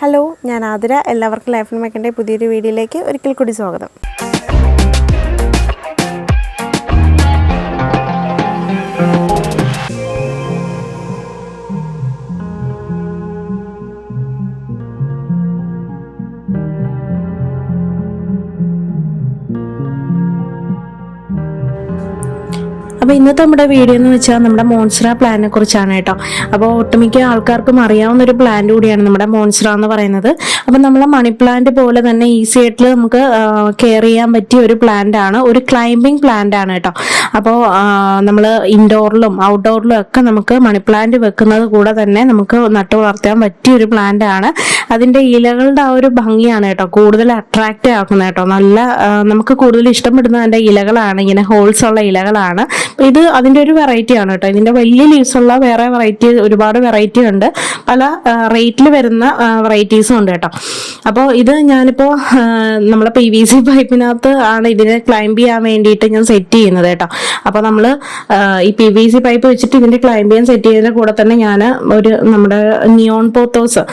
Hello, ഞാൻ ആതിര. എല്ലാവർക്കും life and മേക്കിൻ്റെ പുതിയൊരു വീഡിയോയിലേക്ക് ഒരിക്കൽ കൂടി സ്വാഗതം. അപ്പോൾ ഇന്നത്തെ നമ്മുടെ വീഡിയോ എന്ന് വെച്ചാൽ നമ്മുടെ മോൺസ്റ്ററ പ്ലാന്റിനെ കുറിച്ചാണ് കേട്ടോ. അപ്പോൾ ഒട്ടുമിക്ക ആൾക്കാർക്കും അറിയാവുന്ന ഒരു പ്ലാന്റ് കൂടിയാണ് നമ്മുടെ മോൺസ്റ്ററ എന്ന് പറയുന്നത്. അപ്പോൾ നമ്മളെ മണി പ്ലാന്റ് പോലെ തന്നെ ഈസി ആയിട്ട് നമുക്ക് കെയർ ചെയ്യാൻ പറ്റിയ ഒരു പ്ലാന്റ് ആണ്, ഒരു ക്ലൈംബിംഗ് പ്ലാന്റ് ആണ് കേട്ടോ. അപ്പോൾ നമ്മൾ ഇൻഡോറിലും ഔട്ട്ഡോറിലും ഒക്കെ നമുക്ക് മണി പ്ലാന്റ് വെക്കുന്നത് കൂടെ തന്നെ നമുക്ക് നട്ടു വളർത്താൻ പറ്റിയ ഒരു പ്ലാന്റ് ആണ്. അതിൻ്റെ ഇലകളുടെ ആ ഒരു ഭംഗിയാണ് കേട്ടോ കൂടുതൽ അട്രാക്റ്റ് ആക്കുന്നത് കേട്ടോ. നല്ല നമുക്ക് കൂടുതൽ ഇഷ്ടപ്പെടുന്ന അതിൻ്റെ ഇലകളാണ്, ഇങ്ങനെ ഹോൾസ് ഉള്ള ഇലകളാണ്. ഇത് അതിൻ്റെ ഒരു വെറൈറ്റി ആണ് കേട്ടോ. ഇതിൻ്റെ വലിയ ലീവ്സ് ഉള്ള വേറെ വെറൈറ്റി, ഒരുപാട് വെറൈറ്റി ഉണ്ട്, പല റേറ്റിൽ വരുന്ന വെറൈറ്റീസും ഉണ്ട് കേട്ടോ. അപ്പോൾ ഇത് ഞാനിപ്പോൾ നമ്മളെ PVC പൈപ്പിനകത്ത് ആണ് ഇതിനെ ക്ലൈംബ് ചെയ്യാൻ വേണ്ടിയിട്ട് ഞാൻ സെറ്റ് ചെയ്യുന്നത് കേട്ടോ. അപ്പോൾ നമ്മൾ ഈ PVC പൈപ്പ് വെച്ചിട്ട് ഇതിൻ്റെ ക്ലൈംബ് ചെയ്യാൻ സെറ്റ് ചെയ്യുന്നതിൻ്റെ കൂടെ തന്നെ ഞാൻ ഒരു നമ്മുടെ നിയോൺ പോത്തോസ്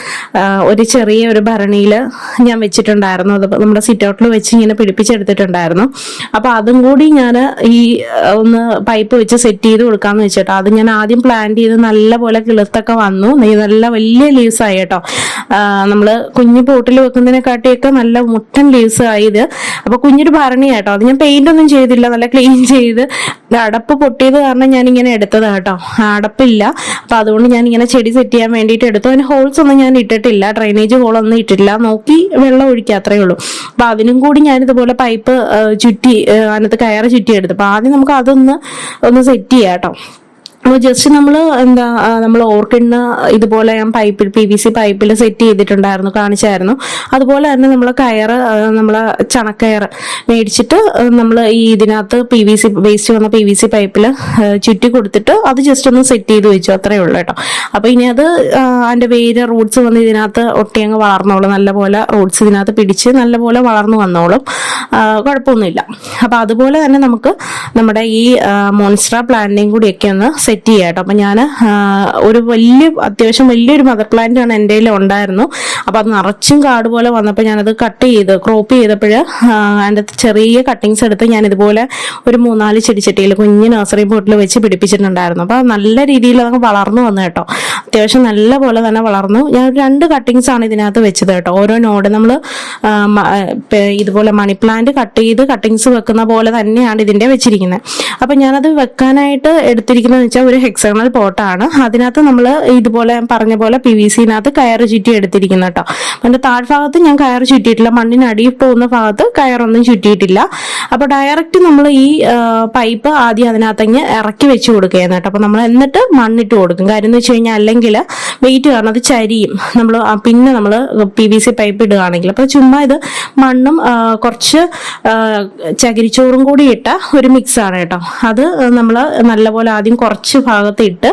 ഒരു ചെറിയ ഒരു ഭരണിയിൽ ഞാൻ വെച്ചിട്ടുണ്ടായിരുന്നു. അത് നമ്മുടെ സിറ്റ് ഔട്ടിൽ വെച്ച് ഇങ്ങനെ പിടിപ്പിച്ചെടുത്തിട്ടുണ്ടായിരുന്നു. അപ്പോൾ അതും കൂടി ഞാൻ ഈ ഒന്ന് പൈപ്പ് വെച്ച് സെറ്റ് ചെയ്ത് കൊടുക്കാന്ന് വെച്ചിട്ടോ. അത് ഞാൻ ആദ്യം പ്ലാന്റ് ചെയ്ത് നല്ലപോലെ കിളിർത്തൊക്കെ വന്നു, നല്ല വലിയ ലീവ്സ് ആയി കേട്ടോ. നമ്മൾ കുഞ്ഞു പോട്ടിൽ വെക്കുന്നതിനെക്കാട്ടിയൊക്കെ നല്ല മുട്ടൻ ലീവ്സ് ആയത്. അപ്പോൾ കുഞ്ഞൊരു ഭരണി കേട്ടോ. അത് ഞാൻ പെയിന്റ് ഒന്നും ചെയ്തില്ല, നല്ല ക്ലീൻ ചെയ്ത്. അടപ്പ് പൊട്ടിയത് കാരണം ഞാൻ ഇങ്ങനെ എടുത്തത് കേട്ടോ. അടപ്പില്ല, അപ്പൊ അതുകൊണ്ട് ഞാൻ ഇങ്ങനെ ചെടി സെറ്റ് ചെയ്യാൻ വേണ്ടിയിട്ട് എടുത്തു. അതിന് ഹോൾസ് ഒന്നും ഞാൻ ഇട്ടിട്ടില്ല, ഡ്രൈനേജ് ഹോളൊന്നും ഇട്ടിട്ടില്ല, നോക്കി വെള്ളം ഒഴിക്കുക, അത്രേ ഉള്ളൂ. അപ്പൊ അതിനും കൂടി ഞാൻ ഇതുപോലെ പൈപ്പ് ചുറ്റി അതിനകത്ത് കയറ് ചുറ്റി എടുത്തു. അപ്പൊ ആദ്യം നമുക്ക് അതൊന്ന് സെറ്റ് ചെയ്യാം കേട്ടോ. അപ്പോൾ ജസ്റ്റ് നമ്മൾ ഓർക്കിഡിന് ഇതുപോലെ ഞാൻ PVC പൈപ്പിൽ സെറ്റ് ചെയ്തിട്ടുണ്ടായിരുന്നു, കാണിച്ചായിരുന്നു. അതുപോലെ തന്നെ നമ്മൾ കയറ്, നമ്മളെ ചണക്കയറ് മേടിച്ചിട്ട് നമ്മൾ ഈ ഇതിനകത്ത് വേസ്റ്റ് വന്ന PVC പൈപ്പിൽ ചുറ്റി കൊടുത്തിട്ട് അത് ജസ്റ്റ് ഒന്ന് സെറ്റ് ചെയ്ത് വെച്ചു, അത്രയേ ഉള്ളൂ കേട്ടോ. അപ്പോൾ ഇനി അത് അതിൻ്റെ വേര് റൂട്ട്സ് വന്ന് ഇതിനകത്ത് ഒട്ടിയങ്ങ് വളർന്നോളും, നല്ലപോലെ റൂട്ട്സ് ഇതിനകത്ത് പിടിച്ച് നല്ലപോലെ വളർന്നു വന്നോളും, കുഴപ്പമൊന്നുമില്ല. അപ്പോൾ അതുപോലെ തന്നെ നമുക്ക് നമ്മുടെ ഈ മോൺസ്റ്ററ പ്ലാന്റിനെയും കൂടിയൊക്കെ ഒന്ന് സെറ്റ് ചെയ്യാം കേട്ടോ. അപ്പം ഞാൻ ഒരു അത്യാവശ്യം വലിയൊരു മദർ പ്ലാന്റ് ആണ് എൻ്റെ കയ്യിൽ ഉണ്ടായിരുന്നു. അപ്പം അത് നിറച്ചും കാട് പോലെ വന്നപ്പോൾ ഞാനത് ക്രോപ്പ് ചെയ്തപ്പോൾ അതിൻ്റെ ചെറിയ കട്ടിങ്സ് എടുത്ത് ഞാൻ ഇതുപോലെ ഒരു 3-4 ചെടിച്ചട്ടിയിൽ കുഞ്ഞ് നഴ്സറി പോട്ടിൽ വെച്ച് പിടിപ്പിച്ചിട്ടുണ്ടായിരുന്നു. അപ്പോൾ നല്ല രീതിയിൽ അത് വളർന്നു വന്നു കേട്ടോ. അത്യാവശ്യം നല്ല പോലെ തന്നെ വളർന്നു. ഞാൻ 2 കട്ടിങ്സ് ആണ് ഇതിനകത്ത് വെച്ചത് കേട്ടോ. ഓരോ നോഡ് നമ്മൾ ഇതുപോലെ മണി പ്ലാന്റ് കട്ടിങ്സ് വെക്കുന്ന പോലെ തന്നെയാണ് ഇതിൻ്റെ വെച്ചിരിക്കുന്നത്. അപ്പം ഞാനത് വെക്കാനായിട്ട് എടുത്തിരിക്കുന്നത് വെച്ചാൽ ഒരു ഹെക്സഗണൽ പോട്ടാണ്. അതിനകത്ത് നമ്മൾ ഇതുപോലെ പറഞ്ഞ പോലെ PVC-നകത്ത് കയറ് ചുറ്റി എടുത്തിരിക്കുന്നു കേട്ടോ. അതിൻ്റെ താഴ്ഭാഗത്ത് ഞാൻ കയറ് ചുറ്റിയിട്ടില്ല, മണ്ണിനടിയിൽ പോകുന്ന ഭാഗത്ത് കയറൊന്നും ചുറ്റിയിട്ടില്ല. അപ്പോൾ ഡയറക്റ്റ് നമ്മൾ ഈ പൈപ്പ് ആദ്യം അതിനകത്തങ്ങ് ഇറക്കി വെച്ച് കൊടുക്കുകയാണ് കേട്ടോ. അപ്പോൾ നമ്മൾ എന്നിട്ട് മണ്ണിട്ട് കൊടുക്കും. കാര്യം എന്ന് വെച്ച് കഴിഞ്ഞാൽ അല്ലെങ്കിൽ വെയിറ്റ് കാരണം അത് ചരിയും, പിന്നെ നമ്മൾ PVC പൈപ്പ് ഇടുകയാണെങ്കിൽ. അപ്പോൾ ചുമ്മാ ഇത് മണ്ണും കുറച്ച് ചകിരിച്ചോറും കൂടി ഇട്ട ഒരു മിക്സാണ് കേട്ടോ. അത് നമ്മൾ നല്ലപോലെ ആദ്യം കുറച്ച് ഭാഗത്ത് ഇട്ട്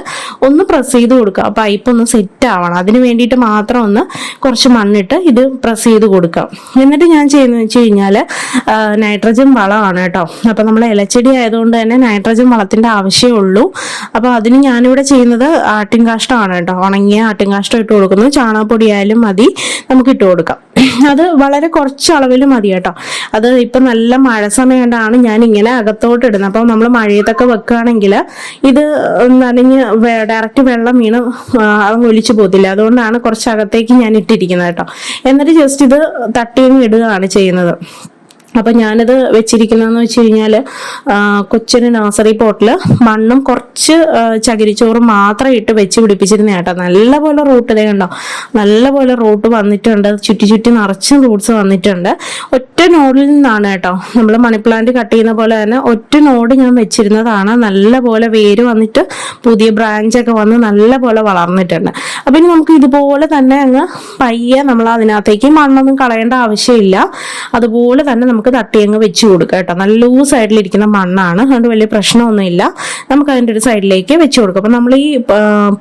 ഒന്ന് പ്രസ് ചെയ്ത് കൊടുക്കുക. പൈപ്പ് ഒന്ന് സെറ്റ് ആവണം, അതിന് വേണ്ടിയിട്ട് മാത്രം ഒന്ന് കുറച്ച് മണ്ണിട്ട് ഇത് പ്രസ് ചെയ്ത് കൊടുക്കാം. എന്നിട്ട് ഞാൻ ചെയ്യുന്നത് വെച്ച് കഴിഞ്ഞാൽ നൈട്രജൻ വളമാണ് കേട്ടോ. അപ്പം നമ്മൾ ഇലച്ചെടി ആയതുകൊണ്ട് തന്നെ നൈട്രജൻ വളത്തിൻ്റെ ആവശ്യമേ ഉള്ളൂ. അപ്പോൾ അതിന് ഞാനിവിടെ ചെയ്യുന്നത് ആട്ടിൻകാഷ്ടമാണ് കേട്ടോ. ഉണങ്ങിയ ആട്ടിൻകാഷ്ടം ഇട്ട് കൊടുക്കുന്നു. ചാണകപ്പൊടി ആയാലും മതി, നമുക്ക് ഇട്ട് കൊടുക്കാം. അത് വളരെ കുറച്ച് അളവിൽ മതി കേട്ടോ. അത് ഇപ്പം നല്ല മഴ സമയം കൊണ്ടാണ് ഞാൻ ഇങ്ങനെ അകത്തോട്ട് ഇടുന്നത്. അപ്പം നമ്മൾ മഴയത്തൊക്കെ വെക്കുകയാണെങ്കിൽ ഇത് നനഞ്ഞ് ഡയറക്റ്റ് വെള്ളം വീണ് അത് ഒലിച്ചു പോകത്തില്ല. അതുകൊണ്ടാണ് കുറച്ച് അകത്തേക്ക് ഞാൻ ഇട്ടിരിക്കുന്നത് കേട്ടോ. എന്നിട്ട് ജസ്റ്റ് ഇത് തട്ടിയങ്ങ് ഇടുകയാണ് ചെയ്യുന്നത്. അപ്പം ഞാനിത് വെച്ചിരിക്കുന്നതെന്ന് വെച്ച് കഴിഞ്ഞാൽ കൊച്ചിന് നഴ്സറി പോട്ടിൽ മണ്ണും കുറച്ച് ചകിരിച്ചോറും മാത്രം ഇട്ട് വെച്ച് പിടിപ്പിച്ചിരുന്ന കേട്ടോ. നല്ലപോലെ റൂട്ട് ഇതേ കണ്ടോ, നല്ലപോലെ റൂട്ട് വന്നിട്ടുണ്ട്, ചുറ്റി നിറച്ചും റൂട്ട്സ് വന്നിട്ടുണ്ട്. ഒറ്റ നോഡിൽ നിന്നാണ് കേട്ടോ. നമ്മൾ മണി പ്ലാന്റ് കട്ട് ചെയ്യുന്ന പോലെ തന്നെ ഒറ്റ നോഡ് ഞാൻ വെച്ചിരുന്നതാണ്. നല്ലപോലെ വേര് വന്നിട്ട് പുതിയ ബ്രാഞ്ചൊക്കെ വന്ന് നല്ലപോലെ വളർന്നിട്ടുണ്ട്. അപ്പം ഇനി നമുക്ക് ഇതുപോലെ തന്നെ അങ്ങ് പയ്യെ നമ്മൾ അതിനകത്തേക്ക് മണ്ണൊന്നും കളയേണ്ട ആവശ്യമില്ല. അതുപോലെ തന്നെ നമുക്ക് നമുക്ക് തട്ടി അങ്ങ് വെച്ച് കൊടുക്കാം കേട്ടോ. നല്ല ലൂസ് ആയിട്ടിരിക്കുന്ന മണ്ണാണ്, അതുകൊണ്ട് വലിയ പ്രശ്നമൊന്നുമില്ല. നമുക്ക് അതിൻ്റെ ഒരു സൈഡിലേക്ക് വെച്ച് കൊടുക്കാം. അപ്പം നമ്മൾ ഈ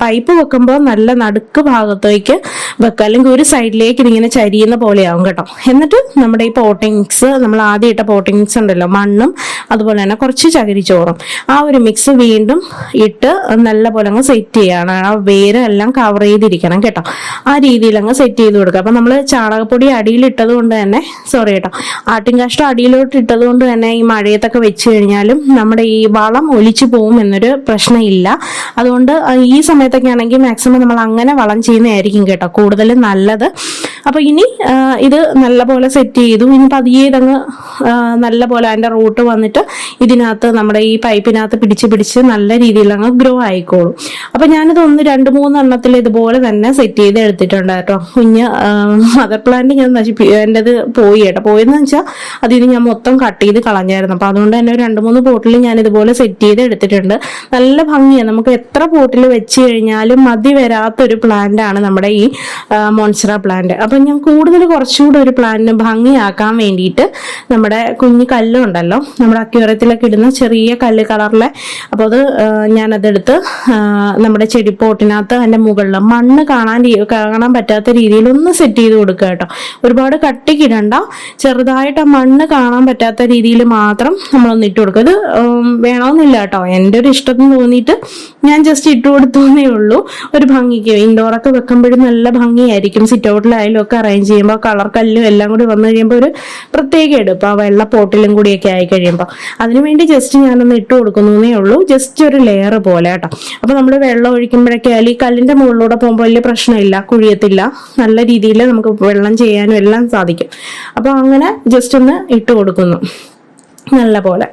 പൈപ്പ് വെക്കുമ്പോൾ നല്ല നടുക്ക് ഭാഗത്തേക്ക് വെക്കുക, അല്ലെങ്കിൽ ഒരു സൈഡിലേക്ക് ഇതിങ്ങനെ ചരിയുന്ന പോലെയാവും കേട്ടോ. എന്നിട്ട് നമ്മുടെ ഈ പോട്ടിങ്സ്, നമ്മൾ ആദ്യം ഇട്ട പോട്ടിങ്സ് ഉണ്ടല്ലോ, മണ്ണും അതുപോലെ തന്നെ കുറച്ച് ചകിരിച്ചോറും, ആ ഒരു മിക്സ് വീണ്ടും ഇട്ട് നല്ല പോലെ അങ്ങ് സെറ്റ് ചെയ്യണം. ആ വേര് എല്ലാം കവർ ചെയ്തിരിക്കണം കേട്ടോ. ആ രീതിയിൽ അങ്ങ് സെറ്റ് ചെയ്ത് കൊടുക്കുക. അപ്പം നമ്മൾ ചാണകപ്പൊടി അടിയിൽ ഇട്ടത് കൊണ്ട് തന്നെ, സോറി കേട്ടോ, ആട്ടിൻകാഷ്ടം അടിയിലോട്ട് ഇട്ടത് കൊണ്ട് തന്നെ ഈ മഴയത്തൊക്കെ വെച്ച് കഴിഞ്ഞാലും നമ്മുടെ ഈ വളം ഒലിച്ചു പോകും എന്നൊരു പ്രശ്നമില്ല. അതുകൊണ്ട് ഈ സമയത്തൊക്കെ ആണെങ്കിൽ മാക്സിമം നമ്മൾ അങ്ങനെ വളം ചെയ്യുന്നതായിരിക്കും കേട്ടോ കൂടുതൽ നല്ലത്. അപ്പൊ ഇനി ഇത് നല്ലപോലെ സെറ്റ് ചെയ്തു. ഇനി പതിയെ ഇതങ്ങ് നല്ലപോലെ അതിന്റെ റൂട്ട് വന്നിട്ട് ഇതിനകത്ത് നമ്മുടെ ഈ പൈപ്പിനകത്ത് പിടിച്ച് നല്ല രീതിയിൽ അങ്ങ് ഗ്രോ ആയിക്കോളും. അപ്പൊ ഞാനിത് 1-2-3 എണ്ണത്തിൽ ഇതുപോലെ തന്നെ സെറ്റ് ചെയ്ത് എടുത്തിട്ടുണ്ട് കേട്ടോ. കുഞ്ഞ് മദർ പ്ലാന്റ് ഞാൻ എൻ്റെത് പോയി കേട്ടോ. പോയെന്ന് വെച്ചാൽ അതിന് ഞാൻ മൊത്തം കട്ട് ചെയ്ത് കളഞ്ഞായിരുന്നു. അപ്പൊ അതുകൊണ്ട് തന്നെ 2-3 പോട്ടിൽ ഞാൻ ഇതുപോലെ സെറ്റ് ചെയ്ത് എടുത്തിട്ടുണ്ട്. നല്ല ഭംഗിയാണ്. നമുക്ക് എത്ര പോട്ടിൽ വെച്ച് കഴിഞ്ഞാലും മതി വരാത്തൊരു പ്ലാന്റ് ആണ് നമ്മുടെ ഈ മോൺസ്റ്ററ പ്ലാന്റ്. അപ്പൊ ഞാൻ കൂടുതൽ കുറച്ചുകൂടെ ഒരു പ്ലാന്റിന് ഭംഗിയാക്കാൻ വേണ്ടിയിട്ട് നമ്മുടെ കുഞ്ഞു കല്ലുണ്ടല്ലോ, നമ്മുടെ അക്വേറിയത്തിലൊക്കെ ഇടുന്ന ചെറിയ കല്ല് കളറിലെ, അപ്പോൾ അത് ഞാനതെടുത്ത് നമ്മുടെ ചെടിപ്പോട്ടിനകത്ത് അതിൻ്റെ മുകളിൽ മണ്ണ് കാണാൻ പറ്റാത്ത രീതിയിൽ ഒന്ന് സെറ്റ് ചെയ്ത് കൊടുക്കുക കേട്ടോ. ഒരുപാട് കട്ടിക്കിടണ്ട, ചെറുതായിട്ട് ആ മണ്ണ് കാണാൻ പറ്റാത്ത രീതിയിൽ മാത്രം നമ്മളൊന്ന് ഇട്ട് കൊടുക്കുക. ഇത് വേണമെന്നില്ല കേട്ടോ, എൻ്റെ ഒരു ഇഷ്ടത്തിന് തോന്നിയിട്ട് ഞാൻ ജസ്റ്റ് ഇട്ട് കൊടുത്തേ ഉള്ളൂ. ഒരു ഭംഗിക്ക് ഇൻഡോറൊക്കെ വെക്കുമ്പോഴും നല്ല ഭംഗിയായിരിക്കും. സിറ്റ് ഔട്ടിലായാലും ഒക്കെ അറേഞ്ച് ചെയ്യുമ്പോൾ കളർ കല്ലും എല്ലാം കൂടി വന്നു കഴിയുമ്പോൾ ഒരു പ്രത്യേക എടുപ്പ് ആ വെള്ള പോട്ടിലും കൂടിയൊക്കെ ആയി കഴിയുമ്പോൾ അതിനുവേണ്ടി ജസ്റ്റ് ഞാനൊന്ന് ഇട്ട് കൊടുക്കുന്നേ ഉള്ളൂ. ജസ്റ്റ് ഒരു ലെയർ പോലെ കേട്ടോ. അപ്പൊ നമ്മൾ വെള്ളം ഒഴിക്കുമ്പോഴൊക്കെ ആയാലും ഈ കല്ലിന്റെ മുകളിലൂടെ പോകുമ്പോൾ വലിയ പ്രശ്നമില്ല, കുഴിയത്തില്ല. നല്ല രീതിയിൽ നമുക്ക് വെള്ളം ചെയ്യാനും എല്ലാം സാധിക്കും. അപ്പൊ അങ്ങനെ ജസ്റ്റ് ഒന്ന് ഇട്ട് കൊടുക്കുന്നു നല്ല പോലെ.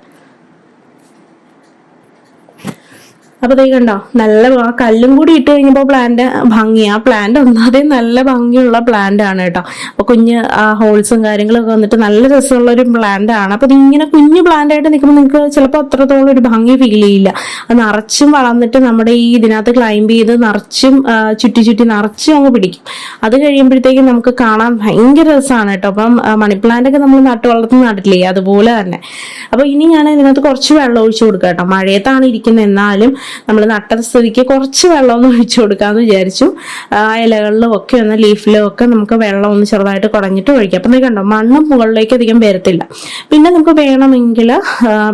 അപ്പൊ ഇതേ കണ്ടോ, നല്ല ആ കല്ലും കൂടി ഇട്ട് കഴിഞ്ഞപ്പോൾ പ്ലാന്റ് ഭംഗിയാ. പ്ലാന്റ് ഒന്നാതെ നല്ല ഭംഗിയുള്ള പ്ലാന്റ് ആണ് കേട്ടോ. അപ്പൊ കുഞ്ഞ് ഹോൾസും കാര്യങ്ങളൊക്കെ വന്നിട്ട് നല്ല രസമുള്ള ഒരു പ്ലാന്റ് ആണ്. അപ്പൊ ഇതിങ്ങനെ കുഞ്ഞു പ്ലാന്റ് ആയിട്ട് നിൽക്കുമ്പോൾ നിങ്ങൾക്ക് ചിലപ്പോൾ അത്രത്തോളം ഒരു ഭംഗി ഫീൽ ചെയ്യില്ല. അത് നിറച്ചും വളർന്നിട്ട് നമ്മുടെ ഈ ഇതിനകത്ത് ക്ലൈംബ് ചെയ്ത് നിറച്ചും ചുറ്റി നിറച്ചും അങ്ങ് പിടിക്കും. അത് കഴിയുമ്പോഴത്തേക്കും നമുക്ക് കാണാൻ ഭയങ്കര രസമാണ് കേട്ടോ. അപ്പം മണി പ്ലാന്റ് ഒക്കെ നമ്മൾ നട്ടു വളർത്തുന്ന നാട്ടില്ലേ, അതുപോലെ തന്നെ. അപ്പൊ ഇനി ഞാൻ ഇതിനകത്ത് കുറച്ച് വെള്ളം ഒഴിച്ചു കൊടുക്കാം കേട്ടോ. മഴയത്താണ് ഇരിക്കുന്നത്, എന്നാലും നമ്മൾ നട്ട സ്ഥിതിക്ക് കുറച്ച് വെള്ളം ഒന്ന് ഒഴിച്ചു കൊടുക്കാമെന്ന് വിചാരിച്ചു. ഇലകളിലും ഒക്കെ ഒന്ന് ലീഫിലും ഒക്കെ നമുക്ക് വെള്ളം ഒന്ന് ചെറുതായിട്ട് കുടഞ്ഞിട്ട് ഒഴിക്കാം. അപ്പം കണ്ടോ, മണ്ണും മുകളിലേക്ക് അധികം വരത്തില്ല. പിന്നെ നമുക്ക് വേണമെങ്കിൽ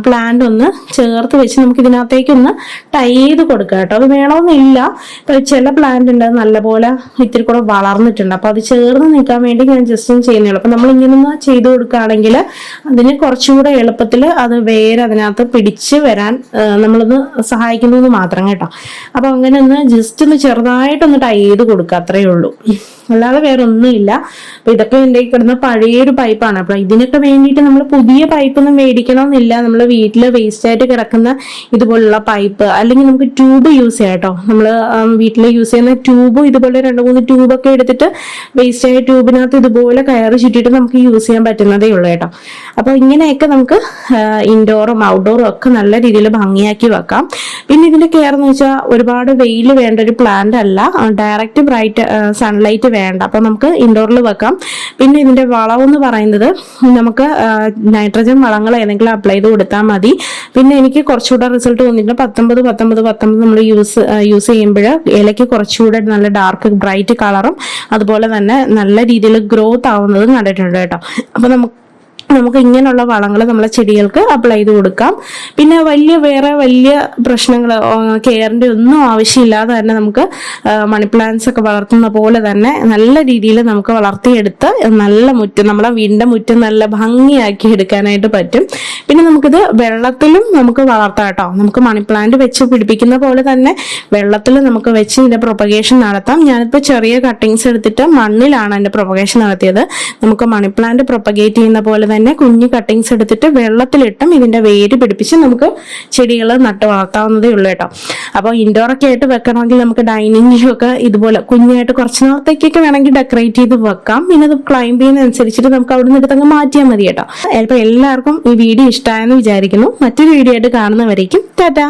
പ്ലാന്റ് ഒന്ന് ചേർത്ത് വെച്ച് നമുക്ക് ഇതിനകത്തേക്ക് ഒന്ന് ടൈ ചെയ്ത് കൊടുക്കാം കേട്ടോ. അത് വേണമെന്നില്ല. ഇപ്പൊ ചില പ്ലാന്റ് ഉണ്ട് നല്ലപോലെ ഇത്തിരി കൂടെ വളർന്നിട്ടുണ്ട്, അപ്പൊ അത് ചേർന്ന് നിൽക്കാൻ വേണ്ടി ഞാൻ ജസ്റ്റ് ഒന്ന് ചെയ്യുന്നുള്ളൂ. അപ്പൊ നമ്മൾ ഇങ്ങനെ ഒന്ന് ചെയ്ത് കൊടുക്കുകയാണെങ്കിൽ അതിന് കുറച്ചുകൂടെ എളുപ്പത്തിൽ അത് വേറെ അതിനകത്ത് പിടിച്ച് വരാൻ നമ്മളൊന്ന് സഹായിക്കുന്നു മാത്രം കേട്ടോ. അപ്പൊ അങ്ങനെ ഒന്ന് ജസ്റ്റ് ഒന്ന് ചെറുതായിട്ടൊന്ന് ടൈ ചെയ്ത് കൊടുക്കുക, അത്രയേ ഉള്ളൂ. അല്ലാതെ വേറെ ഒന്നുമില്ല. അപ്പൊ ഇതൊക്കെ എൻ്റെ കിടന്ന പഴയൊരു പൈപ്പാണ്. അപ്പൊ ഇതിനൊക്കെ വേണ്ടിയിട്ട് നമ്മൾ പുതിയ പൈപ്പൊന്നും മേടിക്കണമെന്നില്ല. നമ്മൾ വീട്ടിൽ വേസ്റ്റ് ആയിട്ട് കിടക്കുന്ന ഇതുപോലുള്ള പൈപ്പ്, അല്ലെങ്കിൽ നമുക്ക് ട്യൂബ് യൂസ് ചെയ്യാം കേട്ടോ. നമ്മൾ വീട്ടിൽ യൂസ് ചെയ്യുന്ന ട്യൂബും ഇതുപോലെ 2-3 ട്യൂബൊക്കെ എടുത്തിട്ട് വേസ്റ്റ് ആയ ട്യൂബിനകത്ത് ഇതുപോലെ കയറ് ചുറ്റിയിട്ട് നമുക്ക് യൂസ് ചെയ്യാൻ പറ്റുന്നതേ ഉള്ളൂ കേട്ടോ. അപ്പൊ ഇങ്ങനെയൊക്കെ നമുക്ക് ഇൻഡോറും ഔട്ട്ഡോറും ഒക്കെ നല്ല രീതിയിൽ ഭംഗിയാക്കി വെക്കാം. പിന്നെ ഇതിന്റെ കെയർ എന്ന് വെച്ചാൽ ഒരുപാട് വെയിൽ വേണ്ട ഒരു പ്ലാന്റ് അല്ല, ഡയറക്റ്റ് ബ്രൈറ്റ് സൺലൈറ്റ് വേണ്ട. അപ്പൊ നമുക്ക് ഇൻഡോറിൽ വെക്കാം. പിന്നെ ഇതിന്റെ വളം എന്ന് പറയുന്നത് നമുക്ക് നൈട്രജൻ വളങ്ങൾ ഏതെങ്കിലും അപ്ലൈ ചെയ്ത് കൊടുത്താൽ മതി. പിന്നെ എനിക്ക് കുറച്ചുകൂടെ റിസൾട്ട് തോന്നിയിട്ട് 19 നമ്മൾ യൂസ് ചെയ്യുമ്പോൾ ഇലയ്ക്ക് കുറച്ചുകൂടെ നല്ല ഡാർക്ക് ബ്രൈറ്റ് കളറും അതുപോലെ തന്നെ നല്ല രീതിയിൽ ഗ്രോത്ത് ആവുന്നതും കണ്ടിട്ടുണ്ട് കേട്ടോ. അപ്പൊ നമുക്ക് ഇങ്ങനെയുള്ള വളങ്ങൾ നമ്മളെ ചെടികൾക്ക് അപ്ലൈ ചെയ്ത് കൊടുക്കാം. പിന്നെ വേറെ വലിയ പ്രശ്നങ്ങൾ കെയറിന്റെ ഒന്നും ആവശ്യമില്ലാതെ തന്നെ നമുക്ക് മണി പ്ലാന്റ്സ് ഒക്കെ വളർത്തുന്ന പോലെ തന്നെ നല്ല രീതിയിൽ നമുക്ക് വളർത്തിയെടുത്ത് നല്ല മുറ്റം, നമ്മളെ വീടിന്റെ മുറ്റം നല്ല ഭംഗിയാക്കി എടുക്കാനായിട്ട് പറ്റും. പിന്നെ നമുക്കിത് വെള്ളത്തിലും നമുക്ക് വളർത്താം കേട്ടോ. നമുക്ക് മണി പ്ലാന്റ് വെച്ച് പിടിപ്പിക്കുന്ന പോലെ തന്നെ വെള്ളത്തിൽ നമുക്ക് വെച്ച് ഇതിന്റെ പ്രൊപ്പഗേഷൻ നടത്താം. ഞാനിപ്പോൾ ചെറിയ കട്ടിങ്സ് എടുത്തിട്ട് മണ്ണിലാണ് അതിന്റെ പ്രൊപ്പഗേഷൻ നടത്തിയത്. നമുക്ക് മണി പ്ലാന്റ് പ്രൊപ്പഗേറ്റ് ചെയ്യുന്ന പോലെ തന്നെ കുഞ്ഞു കട്ടിങ്സ് എടുത്തിട്ട് വെള്ളത്തിലിട്ടും ഇതിന്റെ വേര് പിടിപ്പിച്ച് നമുക്ക് ചെടികൾ നട്ട് വളർത്താവുന്നതേ ഉള്ളൂ കേട്ടോ. അപ്പോൾ ഇൻഡോറൊക്കെ ആയിട്ട് വെക്കണമെങ്കിൽ നമുക്ക് ഡൈനിങ്ങിലും ഒക്കെ ഇതുപോലെ കുഞ്ഞായിട്ട് കുറച്ച് നാളത്തേക്കൊക്കെ വേണമെങ്കിൽ ഡെക്കറേറ്റ് ചെയ്ത് വെക്കാം. പിന്നെ അത് ക്ലൈംബ് ചെയ്യുന്നതനുസരിച്ചിട്ട് നമുക്ക് അവിടെ നിന്ന് എടുത്തങ്ങ് മാറ്റിയാൽ മതി കേട്ടോ. ചിലപ്പോൾ എല്ലാവർക്കും ഈ വീഡിയോ ഇഷ്ടമായെന്ന് വിചാരിക്കുന്നു. മറ്റൊരു വീഡിയോ ആയിട്ട് കാണുന്നവരേക്കും ടാറ്റാ.